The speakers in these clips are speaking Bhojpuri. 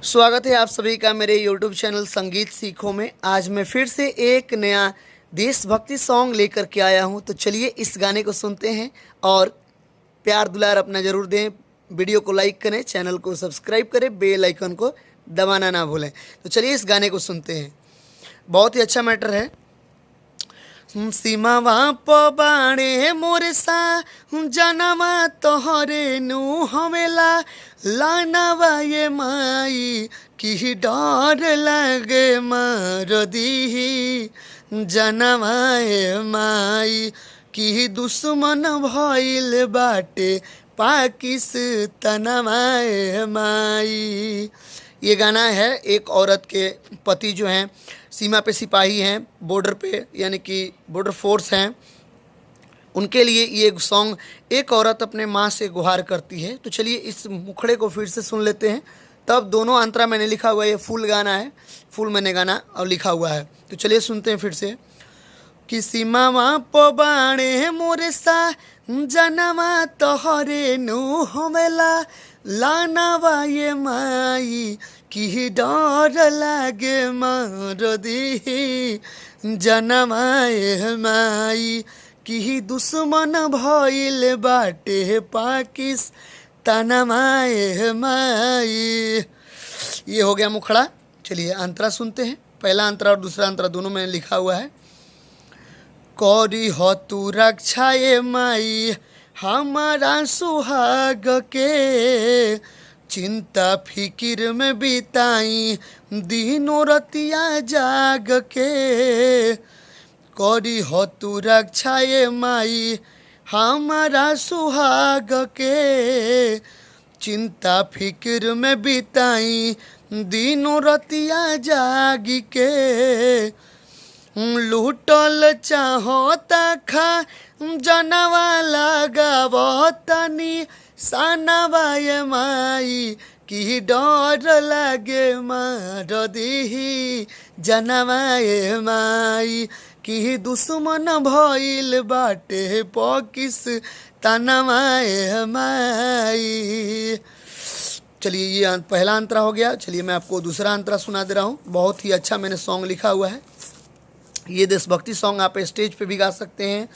स्वागत है आप सभी का मेरे YouTube चैनल संगीत सीखो में। आज मैं फिर से एक नया देशभक्ति सॉन्ग लेकर के आया हूं। तो चलिए इस गाने को सुनते हैं और प्यार दुलार अपना ज़रूर दें। वीडियो को लाइक करें, चैनल को सब्सक्राइब करें, बेल आइकन को दबाना ना भूलें। तो चलिए इस गाने को सुनते हैं। बहुत ही अच्छा मैटर है। सीमावा पबाणे मोरे सा जनवा तोहरे नु हमेला लानवा ये माई की डर लगे मार दी जनवा ये माई की दुश्मन भइल बाटे पाकिस्तानवा ये माई। ये गाना है एक औरत के पति जो हैं सीमा पे सिपाही हैं, बॉर्डर पे यानी कि बॉर्डर फोर्स हैं, उनके लिए ये सॉन्ग एक औरत अपने माँ से गुहार करती है। तो चलिए इस मुखड़े को फिर से सुन लेते हैं। तब दोनों अंतरा मैंने लिखा हुआ है, ये फुल गाना है, फुल मैंने गाना और लिखा हुआ है। तो चलिए सुनते हैं फिर से। कि सीमावा पबाणे मोरे सा जनवा तोहरे नु हमेला लानवा ये माई की डर लागे मार दी जनवा ये माई की दुश्मन भइल बाटे पाकिस्तानवा ये माई। ये हो गया मुखड़ा। चलिए अंतरा सुनते हैं। पहला अंतरा और दूसरा अंतरा दोनों में लिखा हुआ है। करी हो तू रक्षा ये माई हमारा सुहाग के, चिंता फिकिर में बिताई दिनों रतिया जाग के। करी हो तू रक्षा ये माई हमारा सुहाग के, चिंता फिकिर में बिताई दिनों रतिया जाग के। लूटल चाहता खा जनवा लगावतनी सनवा ये माई की डर लगे मार दी जनवा ये माई की दुश्मन भइल बाटे पाकिस्तानवा ये माई। चलिए ये पहला अंतरा हो गया। चलिए मैं आपको दूसरा अंतरा सुना दे रहा हूँ। बहुत ही अच्छा मैंने सॉन्ग लिखा हुआ है। ये देशभक्ति सॉन्ग आप स्टेज पे भी गा सकते हैं,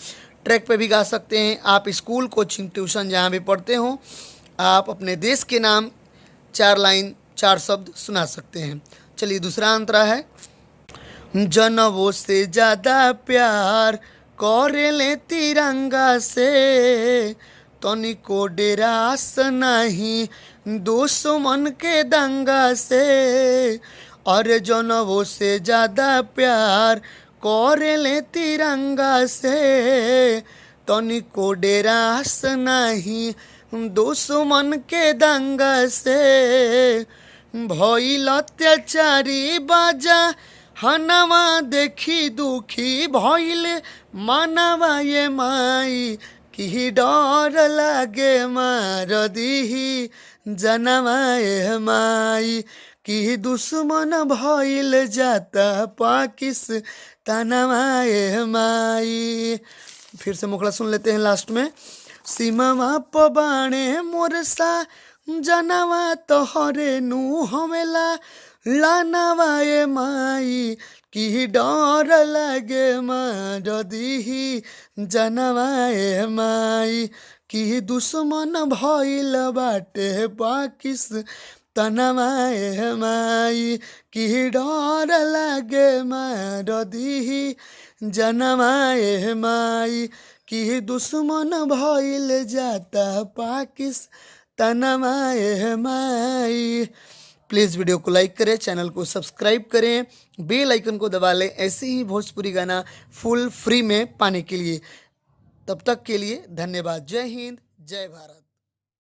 ट्रैक पे भी गा सकते हैं। आप स्कूल, कोचिंग, ट्यूशन जहाँ भी पढ़ते हो, आप अपने देश के नाम 4 लाइन 4 शब्द सुना सकते हैं। चलिए दूसरा अंतरा है। जनवों से ज़्यादा प्यार करेले तिरंगा से, तनिको डेरास नहीं दुश्मन के दंगा से। और जनवों से ज़्यादा प्यार करेले तिरंगा से, तनिको डेरास नहीं दुश्मन के दंगा से। भइल अत्याचारी बाजा हनवा देखी दुखी भइल मानवा ये माई की डर लागे मार दी जनवा ये माई की दुश्मन भइल जाता पाकिस्तानवा ये माई। फिर से मुखड़ा सुन लेते हैं लास्ट में। सीमावा पबाणे मोर सा जनवा तोहरे नु हमेला लानवा ये माई की डर लगे मार दी जनवा ये माई की दुश्मन भइल बाटे पाकिस्तानवा ये माई की डर लगे मार दी जनवा ये माई की दुश्मन भइल जाता पाकिस्तानवा ये माई। प्लीज़ वीडियो को लाइक करें, चैनल को सब्सक्राइब करें, बेल आइकन को दबा लें ऐसे ही भोजपुरी गाना फुल फ्री में पाने के लिए। तब तक के लिए धन्यवाद। जय हिंद, जय भारत।